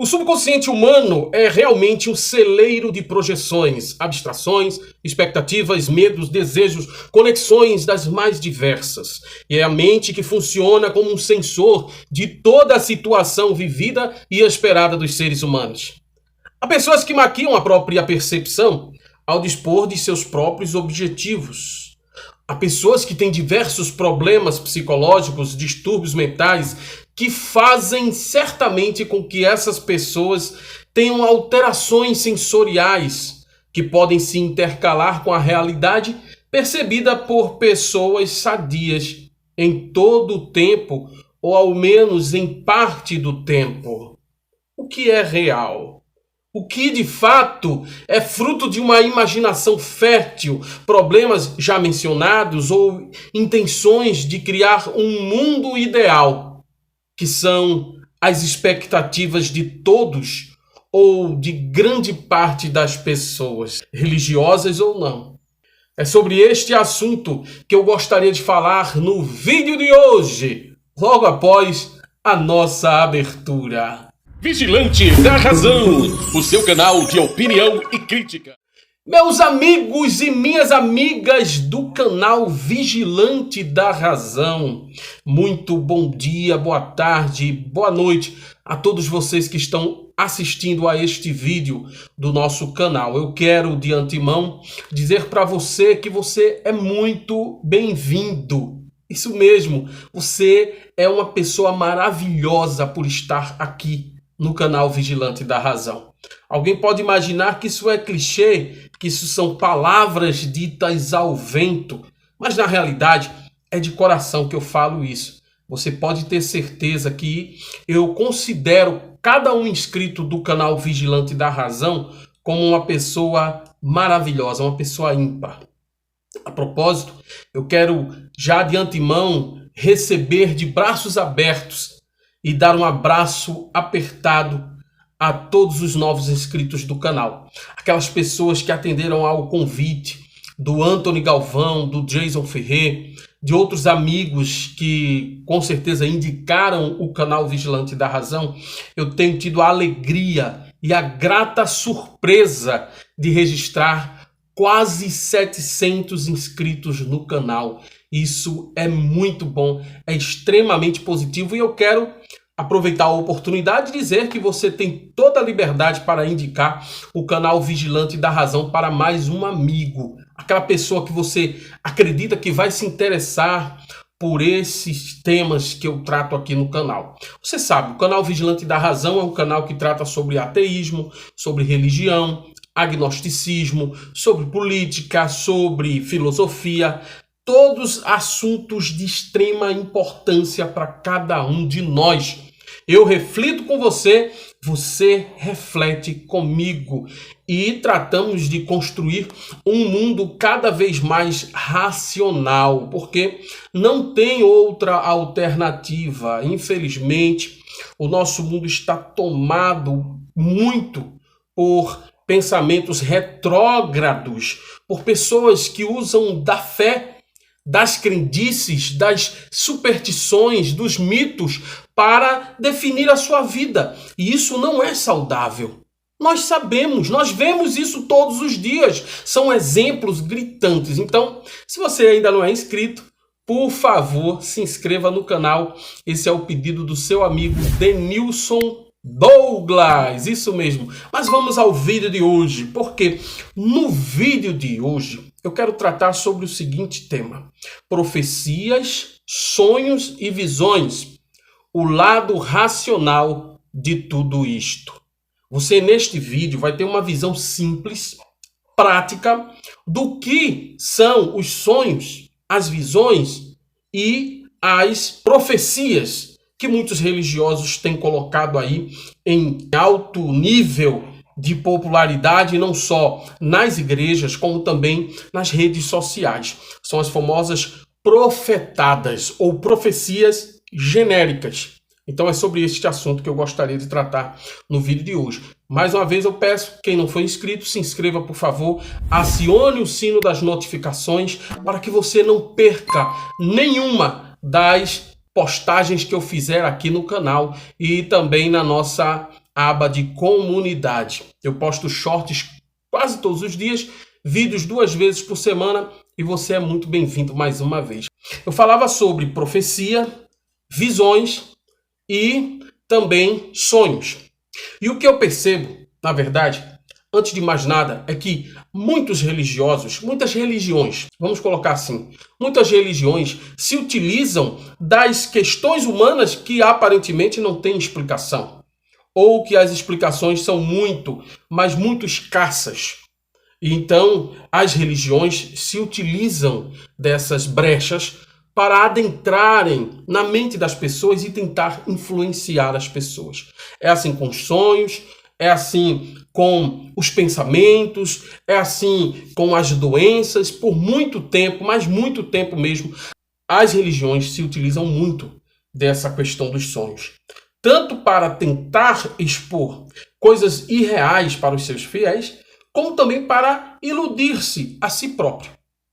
O subconsciente humano é realmente um celeiro de projeções, abstrações, expectativas, medos, desejos, conexões das mais diversas. E é a mente que funciona como um sensor de toda a situação vivida e esperada dos seres humanos. Há pessoas que maquiam a própria percepção ao dispor de seus próprios objetivos. Há pessoas que têm diversos problemas psicológicos, distúrbios mentais, que fazem certamente com que essas pessoas tenham alterações sensoriais que podem se intercalar com a realidade percebida por pessoas sadias em todo o tempo, ou ao menos em parte do tempo. O que é real? O que de fato é fruto de uma imaginação fértil, problemas já mencionados ou intenções de criar um mundo ideal, que são as expectativas de todos ou de grande parte das pessoas, religiosas ou não. É sobre este assunto que eu gostaria de falar no vídeo de hoje, logo após a nossa abertura. Vigilante da Razão, o seu canal de opinião e crítica. Meus amigos e minhas amigas do canal Vigilante da Razão, muito bom dia, boa tarde, boa noite a todos vocês que estão assistindo a este vídeo do nosso canal. Eu quero de antemão dizer para você que você é muito bem-vindo. Isso mesmo, você é uma pessoa maravilhosa por estar aqui no canal Vigilante da Razão. Alguém pode imaginar que isso é clichê, que isso são palavras ditas ao vento, mas na realidade é de coração que eu falo isso. Você pode ter certeza que eu considero cada um inscrito do canal Vigilante da Razão como uma pessoa maravilhosa, uma pessoa ímpar. A propósito, eu quero já de antemão receber de braços abertos e dar um abraço apertado a todos os novos inscritos do canal. Aquelas pessoas que atenderam ao convite do Antony Galvão, do Jason Ferrer, de outros amigos que com certeza indicaram o canal Vigilante da Razão. Eu tenho tido a alegria e a grata surpresa de registrar quase 700 inscritos no canal. Isso é muito bom, é extremamente positivo e eu quero aproveitar a oportunidade de dizer que você tem toda a liberdade para indicar o canal Vigilante da Razão para mais um amigo. Aquela pessoa que você acredita que vai se interessar por esses temas que eu trato aqui no canal. Você sabe, o canal Vigilante da Razão é um canal que trata sobre ateísmo, sobre religião, agnosticismo, sobre política, sobre filosofia, todos assuntos de extrema importância para cada um de nós. Eu reflito com você, você reflete comigo e tratamos de construir um mundo cada vez mais racional, porque não tem outra alternativa. Infelizmente, o nosso mundo está tomado muito por pensamentos retrógrados, por pessoas que usam da fé, das crendices, das superstições, dos mitos para definir a sua vida. E isso não é saudável. Nós sabemos, nós vemos isso todos os dias. São exemplos gritantes. Então, se você ainda não é inscrito, por favor, se inscreva no canal. Esse é o pedido do seu amigo Denilson Douglas, isso mesmo. Mas vamos ao vídeo de hoje, porque no vídeo de hoje eu quero tratar sobre o seguinte tema: profecias, sonhos e visões, o lado racional de tudo isto. Você neste vídeo vai ter uma visão simples, prática, do que são os sonhos, as visões e as profecias que muitos religiosos têm colocado aí em alto nível de popularidade, não só nas igrejas, como também nas redes sociais. São as famosas profetadas ou profecias genéricas. Então é sobre este assunto que eu gostaria de tratar no vídeo de hoje. Mais uma vez eu peço, quem não for inscrito, se inscreva por favor, acione o sino das notificações para que você não perca nenhuma das postagens que eu fizer aqui no canal e também na nossa aba de comunidade. Eu posto shorts quase todos os dias, vídeos 2 vezes por semana e você é muito bem-vindo mais uma vez. Eu falava sobre profecia, visões e também sonhos. E o que eu percebo, na verdade, antes de mais nada, é que muitas religiões, vamos colocar assim, muitas religiões se utilizam das questões humanas que aparentemente não têm explicação, ou que as explicações são muito, mas muito escassas. E então, as religiões se utilizam dessas brechas para adentrarem na mente das pessoas e tentar influenciar as pessoas. É assim com os sonhos, é assim com os pensamentos, é assim com as doenças. Por muito tempo, mas muito tempo mesmo, as religiões se utilizam muito dessa questão dos sonhos. Tanto para tentar expor coisas irreais para os seus fiéis, como também para iludir-se a si próprio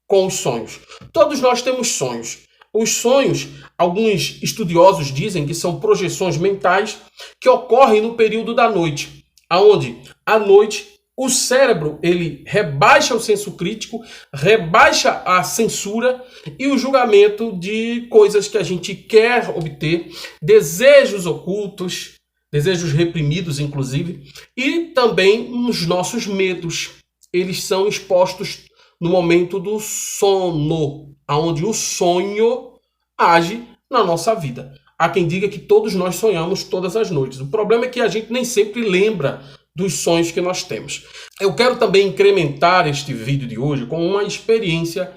com os sonhos. Todos nós temos sonhos. Os sonhos, alguns estudiosos dizem que são projeções mentais que ocorrem no período da noite, onde à noite o cérebro ele rebaixa o senso crítico, rebaixa a censura e o julgamento de coisas que a gente quer obter, desejos ocultos, desejos reprimidos inclusive, e também os nossos medos. Eles são expostos no momento do sono, onde o sonho age na nossa vida. Há quem diga que todos nós sonhamos todas as noites. O problema é que a gente nem sempre lembra dos sonhos que nós temos. Eu quero também incrementar este vídeo de hoje com uma experiência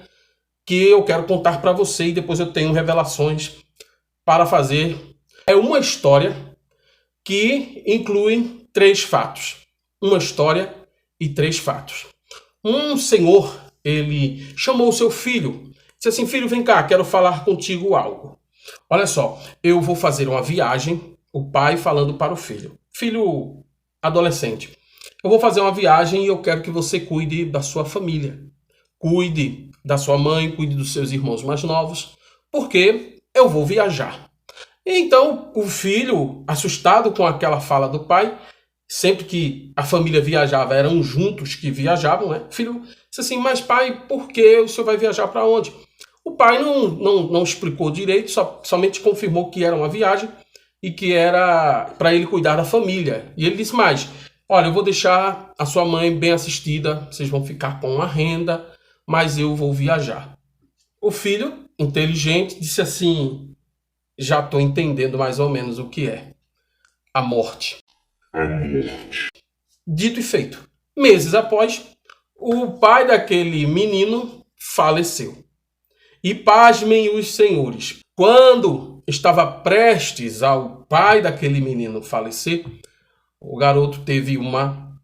que eu quero contar para você e depois eu tenho revelações para fazer. É uma história que inclui 3 fatos. Uma história e 3 fatos. Um senhor, ele chamou o seu filho. Disse assim: filho, vem cá, quero falar contigo algo. Olha só, eu vou fazer uma viagem, o pai falando para o filho. Filho adolescente, eu vou fazer uma viagem e eu quero que você cuide da sua família. Cuide da sua mãe, cuide dos seus irmãos mais novos, porque eu vou viajar. E então o filho, assustado com aquela fala do pai, sempre que a família viajava, eram juntos que viajavam, né? O filho disse assim: mas pai, por que o senhor vai viajar para onde? O pai não explicou direito, somente confirmou que era uma viagem e que era para ele cuidar da família. E ele disse mais: olha, eu vou deixar a sua mãe bem assistida, vocês vão ficar com uma renda, mas eu vou viajar. O filho, inteligente, disse assim: já estou entendendo mais ou menos o que é a morte. Dito e feito. Meses após, o pai daquele menino faleceu. E pasmem os senhores, quando estava prestes ao pai daquele menino falecer, o garoto teve uma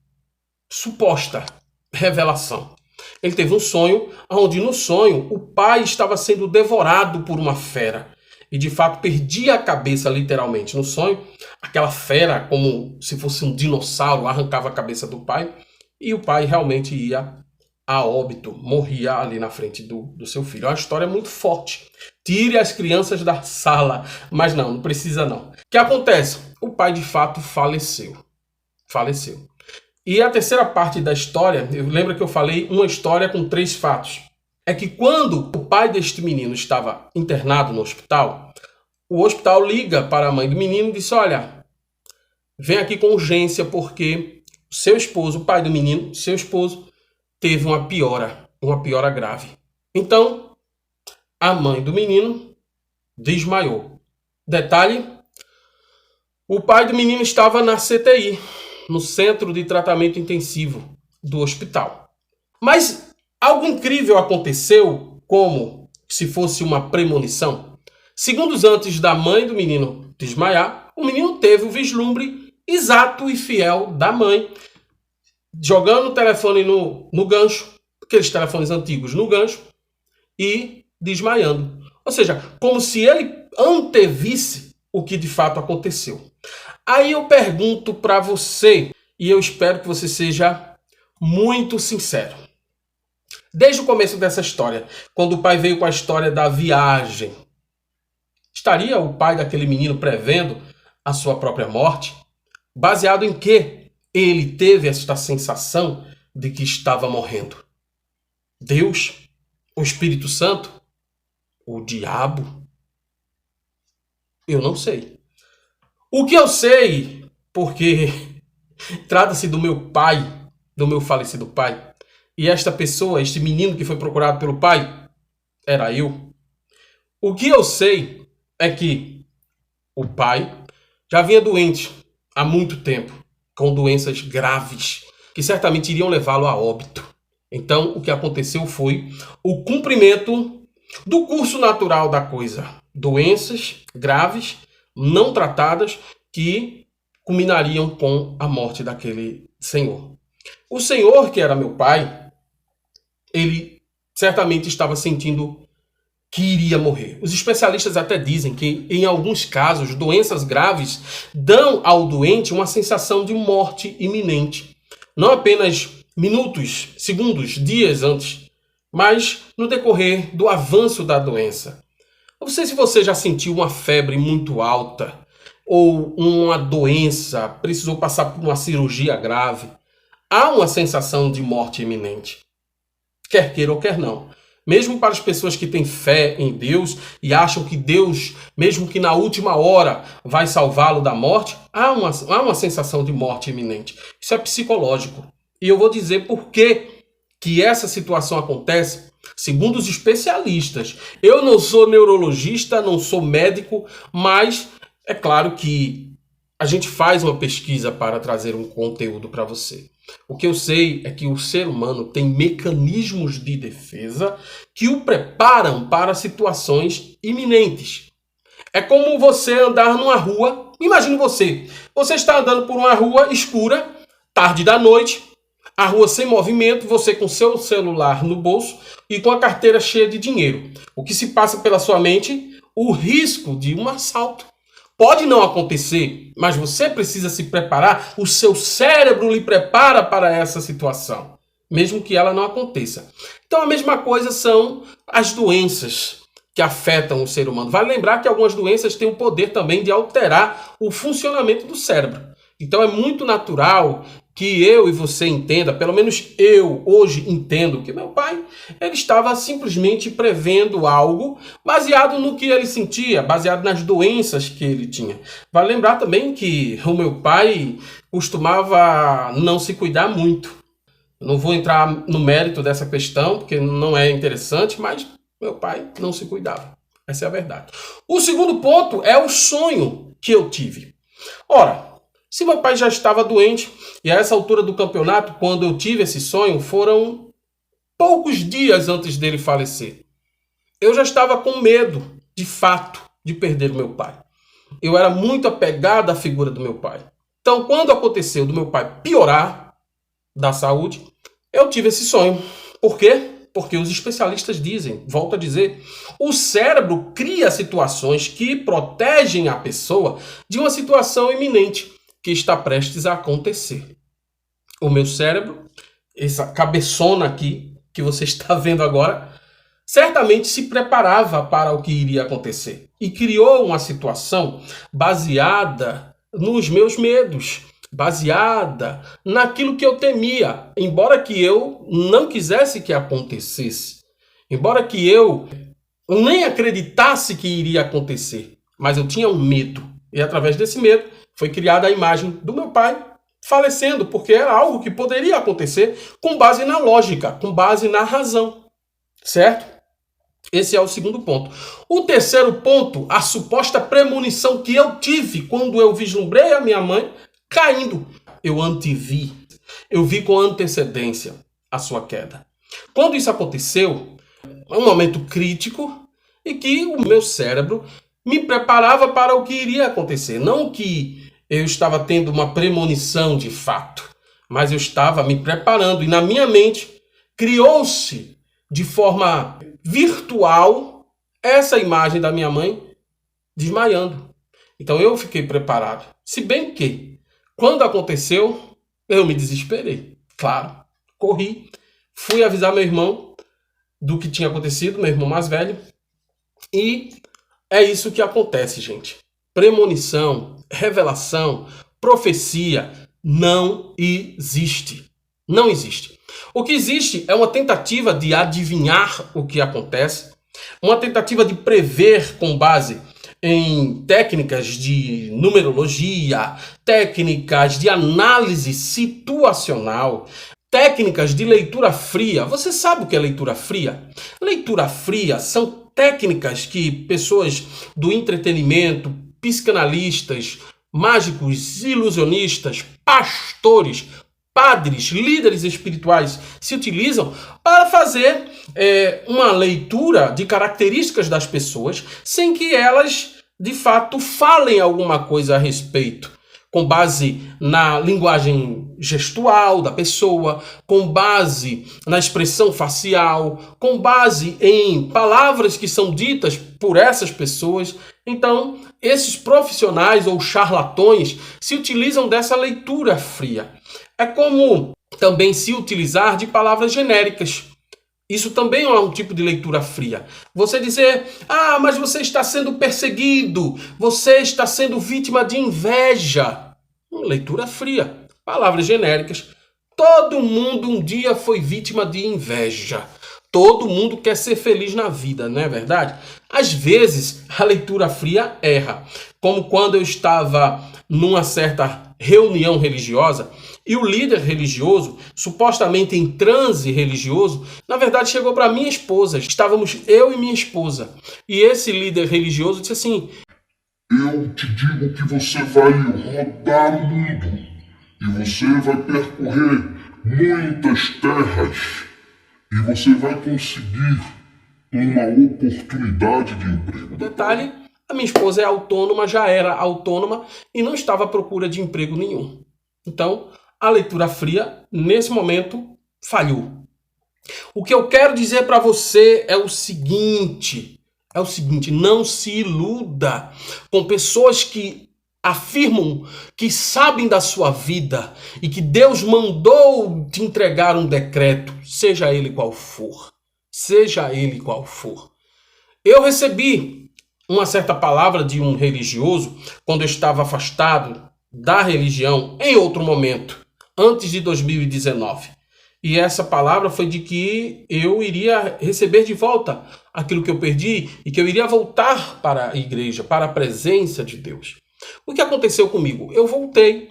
suposta revelação. Ele teve um sonho, onde no sonho o pai estava sendo devorado por uma fera. E de fato perdia a cabeça literalmente. No sonho, aquela fera, como se fosse um dinossauro, arrancava a cabeça do pai. E o pai realmente ia a óbito, morria ali na frente do seu filho. É uma história muito forte. Tire as crianças da sala. Mas não precisa não. O que acontece? O pai de fato faleceu. E a terceira parte da história, lembra que eu falei uma história com 3 fatos. É que quando o pai deste menino estava internado no hospital, o hospital liga para a mãe do menino e diz: olha, vem aqui com urgência porque seu esposo, o pai do menino, seu esposo, teve uma piora grave. Então, a mãe do menino desmaiou. Detalhe, o pai do menino estava na CTI, no Centro de Tratamento Intensivo do hospital. Mas algo incrível aconteceu, como se fosse uma premonição. Segundos antes da mãe do menino desmaiar, o menino teve o vislumbre exato e fiel da mãe, jogando o telefone no gancho, aqueles telefones antigos no gancho, e desmaiando. Ou seja, como se ele antevisse o que de fato aconteceu. Aí eu pergunto para você, e eu espero que você seja muito sincero. Desde o começo dessa história, quando o pai veio com a história da viagem, estaria o pai daquele menino prevendo a sua própria morte? Baseado em que ele teve esta sensação de que estava morrendo? Deus? O Espírito Santo? O diabo? Eu não sei. O que eu sei, porque trata-se do meu pai, do meu falecido pai, e esta pessoa, este menino que foi procurado pelo pai, era eu. O que eu sei é que o pai já vinha doente há muito tempo, com doenças graves, que certamente iriam levá-lo a óbito. Então, o que aconteceu foi o cumprimento do curso natural da coisa. Doenças graves, não tratadas, que culminariam com a morte daquele senhor. O senhor, que era meu pai, ele certamente estava sentindo que iria morrer. Os especialistas até dizem que, em alguns casos, doenças graves dão ao doente uma sensação de morte iminente. Não apenas minutos, segundos, dias antes, mas no decorrer do avanço da doença. Não sei se você já sentiu uma febre muito alta ou uma doença, precisou passar por uma cirurgia grave. Há uma sensação de morte iminente, quer queira ou quer não. Mesmo para as pessoas que têm fé em Deus e acham que Deus, mesmo que na última hora, vai salvá-lo da morte, há uma sensação de morte iminente. Isso é psicológico. E eu vou dizer por que essa situação acontece, segundo os especialistas. Eu não sou neurologista, não sou médico, mas é claro que a gente faz uma pesquisa para trazer um conteúdo para você. O que eu sei é que o ser humano tem mecanismos de defesa que o preparam para situações iminentes. É como você andar numa rua. Imagine você está andando por uma rua escura, tarde da noite, a rua sem movimento, você com seu celular no bolso e com a carteira cheia de dinheiro. O que se passa pela sua mente? O risco de um assalto. Pode não acontecer, mas você precisa se preparar, o seu cérebro lhe prepara para essa situação, mesmo que ela não aconteça. Então a mesma coisa são as doenças que afetam o ser humano. Vale lembrar que algumas doenças têm o poder também de alterar o funcionamento do cérebro. Então é muito natural que eu e você entenda, pelo menos eu hoje entendo, que meu pai ele estava simplesmente prevendo algo baseado no que ele sentia, baseado nas doenças que ele tinha. Vale lembrar também que o meu pai costumava não se cuidar muito. Não vou entrar no mérito dessa questão, porque não é interessante, mas meu pai não se cuidava. Essa é a verdade. O segundo ponto é o sonho que eu tive. Ora, se meu pai já estava doente, e a essa altura do campeonato, quando eu tive esse sonho, foram poucos dias antes dele falecer. Eu já estava com medo, de fato, de perder o meu pai. Eu era muito apegado à figura do meu pai. Então, quando aconteceu do meu pai piorar da saúde, eu tive esse sonho. Por quê? Porque os especialistas dizem, volto a dizer, o cérebro cria situações que protegem a pessoa de uma situação iminente que está prestes a acontecer. O meu cérebro, essa cabeçona aqui que você está vendo agora, certamente se preparava para o que iria acontecer e criou uma situação baseada nos meus medos, baseada naquilo que eu temia, embora que eu não quisesse que acontecesse, embora que eu nem acreditasse que iria acontecer, mas eu tinha um medo, e através desse medo foi criada a imagem do meu pai falecendo, porque era algo que poderia acontecer com base na lógica, com base na razão, certo? Esse é o segundo ponto. O terceiro ponto, a suposta premonição que eu tive quando eu vislumbrei a minha mãe caindo. Eu antevi, eu vi com antecedência a sua queda. Quando isso aconteceu, é um momento crítico e que o meu cérebro me preparava para o que iria acontecer. Não que eu estava tendo uma premonição de fato, mas eu estava me preparando e na minha mente criou-se de forma virtual essa imagem da minha mãe desmaiando. Então eu fiquei preparado. Se bem que, quando aconteceu, eu me desesperei. Claro, corri, fui avisar meu irmão do que tinha acontecido, meu irmão mais velho, e é isso que acontece, gente. Premonição, revelação, Profecia não existe. Não existe. O que existe é uma tentativa de adivinhar o que acontece, uma tentativa de prever com base em técnicas de numerologia, técnicas de análise situacional, técnicas de leitura fria. Você sabe o que é leitura fria? Leitura fria são técnicas que pessoas do entretenimento, psicanalistas, mágicos, ilusionistas, pastores, padres, líderes espirituais se utilizam para fazer uma leitura de características das pessoas sem que elas, de fato, falem alguma coisa a respeito, com base na linguagem gestual da pessoa, com base na expressão facial, com base em palavras que são ditas por essas pessoas. Então, esses profissionais ou charlatões se utilizam dessa leitura fria. É como também se utilizar de palavras genéricas. Isso também é um tipo de leitura fria. Você dizer, mas você está sendo perseguido, você está sendo vítima de inveja. Leitura fria. Palavras genéricas. Todo mundo um dia foi vítima de inveja. Todo mundo quer ser feliz na vida, não é verdade? Às vezes, a leitura fria erra. Como quando eu estava numa certa reunião religiosa e o líder religioso, supostamente em transe religioso, na verdade chegou para minha esposa. Estávamos eu e minha esposa. E esse líder religioso disse assim: eu te digo que você vai rodar o mundo e você vai percorrer muitas terras e você vai conseguir uma oportunidade de emprego. Detalhe, a minha esposa é autônoma, já era autônoma e não estava à procura de emprego nenhum. Então, a leitura fria, nesse momento, falhou. O que eu quero dizer para você é o seguinte, não se iluda com pessoas que afirmam que sabem da sua vida e que Deus mandou te entregar um decreto, seja ele qual for. Seja ele qual for. Eu recebi uma certa palavra de um religioso quando eu estava afastado da religião em outro momento, antes de 2019. E essa palavra foi de que eu iria receber de volta aquilo que eu perdi e que eu iria voltar para a igreja, para a presença de Deus. O que aconteceu comigo? Eu voltei.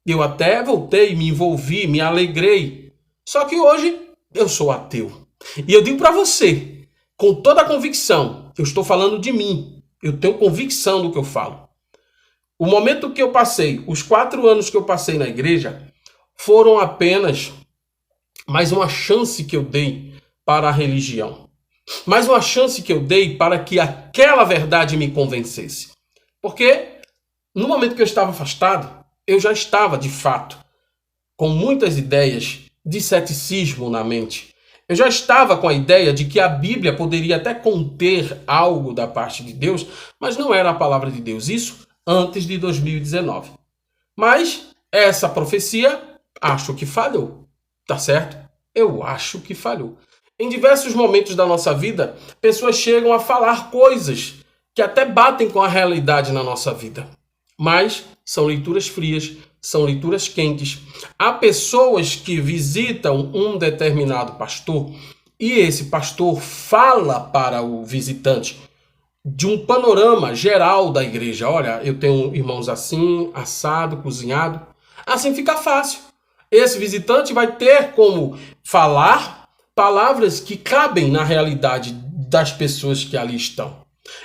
Eu até voltei, me envolvi, me alegrei. Só que hoje eu sou ateu. E eu digo para você, com toda a convicção, eu estou falando de mim. Eu tenho convicção do que eu falo. O momento que eu passei, os 4 anos que eu passei na igreja, foram apenas mais uma chance que eu dei para a religião. Mais uma chance que eu dei para que aquela verdade me convencesse. Porque no momento que eu estava afastado, eu já estava, de fato, com muitas ideias de ceticismo na mente. Eu já estava com a ideia de que a Bíblia poderia até conter algo da parte de Deus, mas não era a palavra de Deus. Isso antes de 2019. Mas essa profecia, acho que falhou. Tá certo? Eu acho que falhou. Em diversos momentos da nossa vida, pessoas chegam a falar coisas que até batem com a realidade na nossa vida. Mas são leituras frias, são leituras quentes. Há pessoas que visitam um determinado pastor e esse pastor fala para o visitante de um panorama geral da igreja. Olha, eu tenho irmãos assim, assado, cozinhado. Assim fica fácil. Esse visitante vai ter como falar palavras que cabem na realidade das pessoas que ali estão.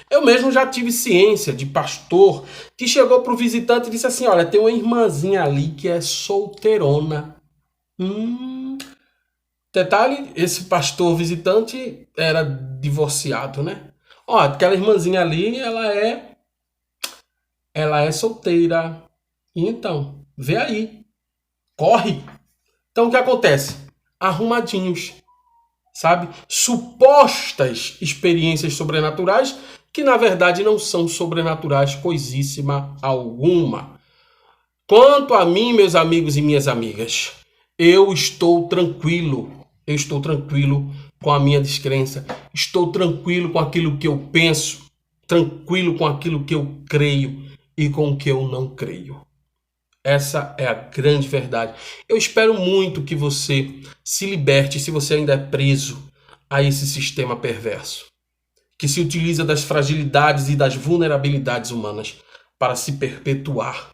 Eu mesmo já tive ciência de pastor que chegou para o visitante e disse assim: olha, tem uma irmãzinha ali que é solteirona. Detalhe, esse pastor visitante era divorciado, né? Ó, aquela irmãzinha ali, ela é solteira. E então, vê aí. Corre. Então o que acontece? Arrumadinhos, sabe? Supostas experiências sobrenaturais que na verdade não são sobrenaturais coisíssima alguma. Quanto a mim, meus amigos e minhas amigas, eu estou tranquilo. Eu estou tranquilo com a minha descrença. Estou tranquilo com aquilo que eu penso. Tranquilo com aquilo que eu creio e com o que eu não creio. Essa é a grande verdade. Eu espero muito que você se liberte, se você ainda é preso a esse sistema perverso, que se utiliza das fragilidades e das vulnerabilidades humanas para se perpetuar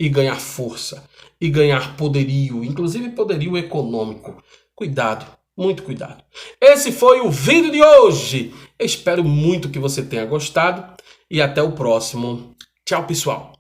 e ganhar força, e ganhar poderio, inclusive poderio econômico. Cuidado, muito cuidado. Esse foi o vídeo de hoje. Eu espero muito que você tenha gostado e até o próximo. Tchau, pessoal.